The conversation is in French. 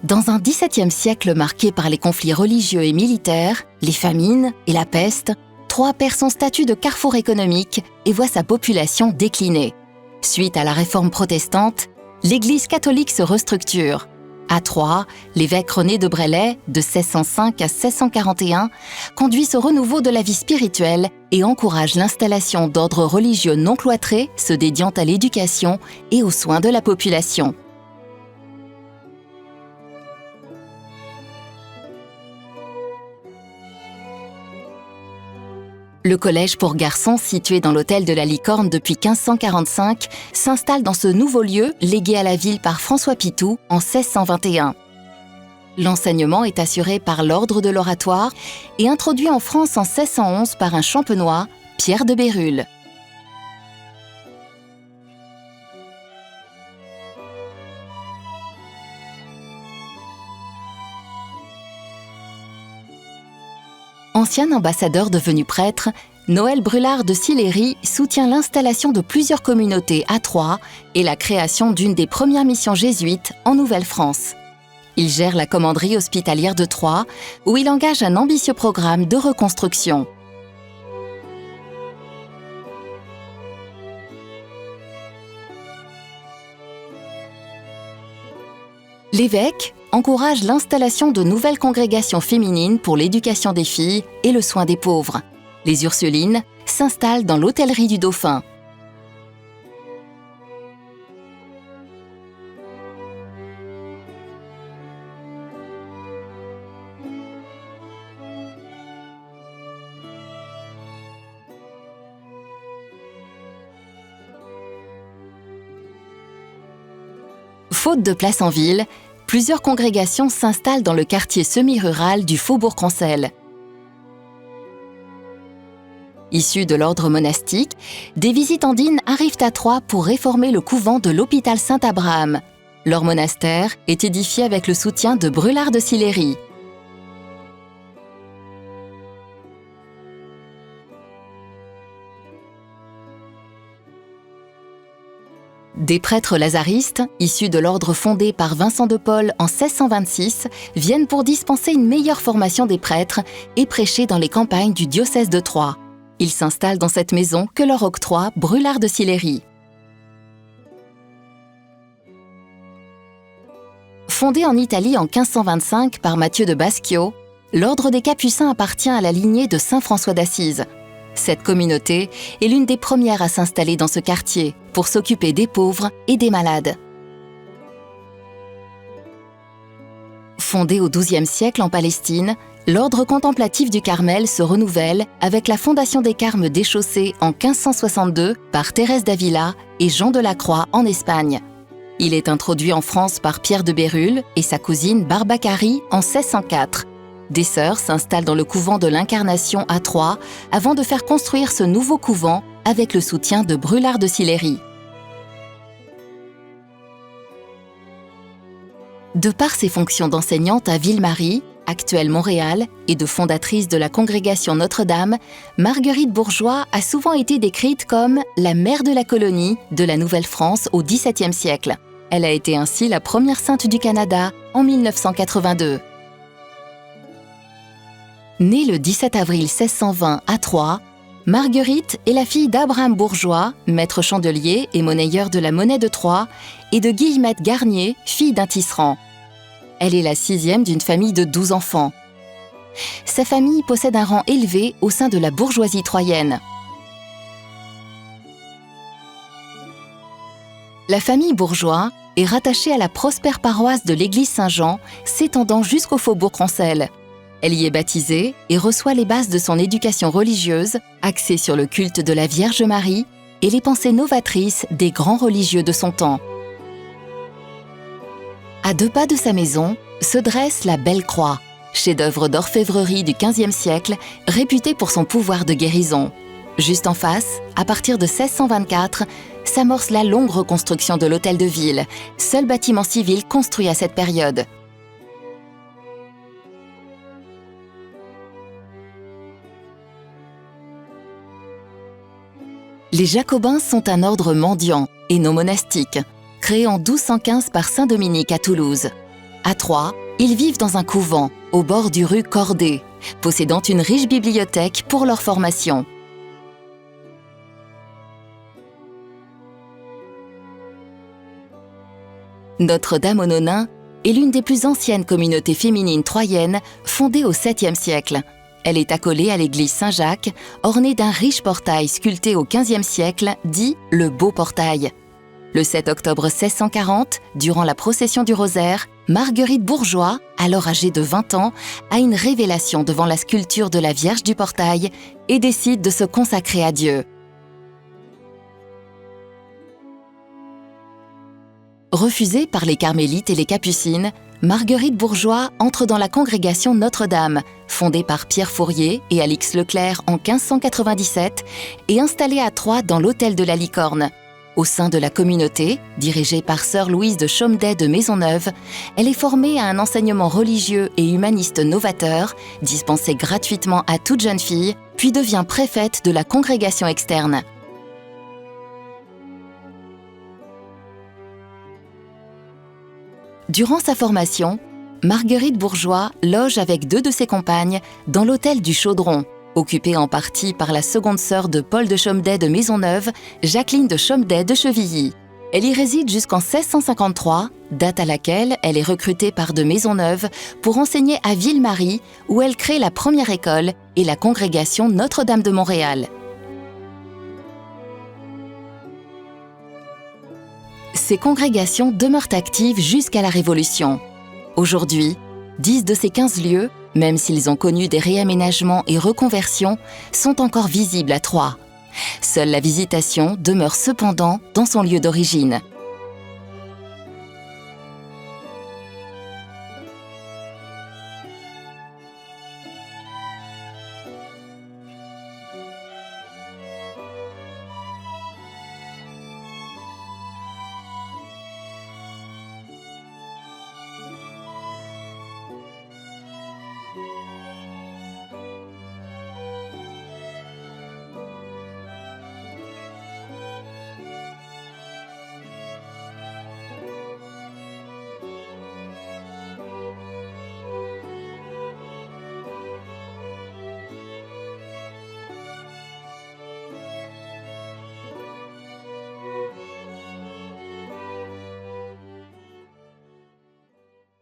Dans un XVIIe siècle marqué par les conflits religieux et militaires, les famines et la peste, Troyes perd son statut de carrefour économique et voit sa population décliner. Suite à la réforme protestante, l'Église catholique se restructure. À Troyes, l'évêque René de Brellay, de 1605 à 1641, conduit ce renouveau de la vie spirituelle et encourage l'installation d'ordres religieux non cloîtrés se dédiant à l'éducation et aux soins de la population. Le collège pour garçons, situé dans l'hôtel de la Licorne depuis 1545, s'installe dans ce nouveau lieu légué à la ville par François Pitou en 1621. L'enseignement est assuré par l'ordre de l'Oratoire et introduit en France en 1611 par un champenois, Pierre de Bérulle. Ancien ambassadeur devenu prêtre, Noël Brulard de Sillery soutient l'installation de plusieurs communautés à Troyes et la création d'une des premières missions jésuites en Nouvelle-France. Il gère la commanderie hospitalière de Troyes, où il engage un ambitieux programme de reconstruction. L'évêque encourage l'installation de nouvelles congrégations féminines pour l'éducation des filles et le soin des pauvres. Les Ursulines s'installent dans l'hôtellerie du Dauphin. Faute de place en ville, plusieurs congrégations s'installent dans le quartier semi-rural du Faubourg-Concelles. Issus de l'ordre monastique, des visitandines arrivent à Troyes pour réformer le couvent de l'hôpital Saint-Abraham. Leur monastère est édifié avec le soutien de Brulard de Sillery. Des prêtres lazaristes, issus de l'ordre fondé par Vincent de Paul en 1626, viennent pour dispenser une meilleure formation des prêtres et prêcher dans les campagnes du diocèse de Troyes. Ils s'installent dans cette maison que leur octroie Brulard de Sillery. Fondé en Italie en 1525 par Matthieu de Baschio, l'ordre des Capucins appartient à la lignée de saint François d'Assise. Cette communauté est l'une des premières à s'installer dans ce quartier pour s'occuper des pauvres et des malades. Fondé au XIIe siècle en Palestine, l'ordre contemplatif du Carmel se renouvelle avec la fondation des Carmes déchaussés en 1562 par Thérèse d'Avila et Jean de la Croix en Espagne. Il est introduit en France par Pierre de Bérulle et sa cousine Barbacari en 1604. Des sœurs s'installent dans le couvent de l'Incarnation à Troyes avant de faire construire ce nouveau couvent avec le soutien de Brulard de Sillery. De par ses fonctions d'enseignante à Ville-Marie, actuelle Montréal, et de fondatrice de la congrégation Notre-Dame, Marguerite Bourgeoys a souvent été décrite comme la mère de la colonie de la Nouvelle-France au XVIIe siècle. Elle a été ainsi la première sainte du Canada en 1982. Née le 17 avril 1620 à Troyes, Marguerite est la fille d'Abraham Bourgeoys, maître chandelier et monnayeur de la monnaie de Troyes, et de Guillemette Garnier, fille d'un tisserand. Elle est la sixième d'une famille de 12 enfants. Sa famille possède un rang élevé au sein de la bourgeoisie troyenne. La famille Bourgeoys est rattachée à la prospère paroisse de l'église Saint-Jean, s'étendant jusqu'au Faubourg-Concelles. Elle y est baptisée et reçoit les bases de son éducation religieuse, axée sur le culte de la Vierge Marie et les pensées novatrices des grands religieux de son temps. À 2 pas de sa maison se dresse la Belle Croix, chef-d'œuvre d'orfèvrerie du XVe siècle, réputé pour son pouvoir de guérison. Juste en face, à partir de 1624, s'amorce la longue reconstruction de l'hôtel de ville, seul bâtiment civil construit à cette période. Les Jacobins sont un ordre mendiant et non monastique, créé en 1215 par saint Dominique à Toulouse. À Troyes, ils vivent dans un couvent, au bord du rue Corday, possédant une riche bibliothèque pour leur formation. Notre-Dame-aux-Nonains est l'une des plus anciennes communautés féminines troyennes fondée au 7e siècle. Elle est accolée à l'église Saint-Jacques, ornée d'un riche portail sculpté au 15e siècle, dit le Beau Portail. Le 7 octobre 1640, durant la procession du Rosaire, Marguerite Bourgeoys, alors âgée de 20 ans, a une révélation devant la sculpture de la Vierge du Portail et décide de se consacrer à Dieu. Refusée par les carmélites et les capucines, Marguerite Bourgeoys entre dans la congrégation Notre-Dame, fondée par Pierre Fourier et Alix Leclerc en 1597 et installée à Troyes dans l'hôtel de la Licorne. Au sein de la communauté, dirigée par sœur Louise de Chomedey de Maisonneuve, elle est formée à un enseignement religieux et humaniste novateur, dispensé gratuitement à toute jeune fille, puis devient préfète de la congrégation externe. Durant sa formation, Marguerite Bourgeoys loge avec 2 de ses compagnes dans l'hôtel du Chaudron, occupé en partie par la seconde sœur de Paul de Chomedey de Maisonneuve, Jacqueline de Chomedey de Chevilly. Elle y réside jusqu'en 1653, date à laquelle elle est recrutée par de Maisonneuve pour enseigner à Ville-Marie, où elle crée la première école et la congrégation Notre-Dame de Montréal. Ces congrégations demeurent actives jusqu'à la Révolution. Aujourd'hui, 10 de ces 15 lieux, même s'ils ont connu des réaménagements et reconversions, sont encore visibles à Troyes. Seule la Visitation demeure cependant dans son lieu d'origine.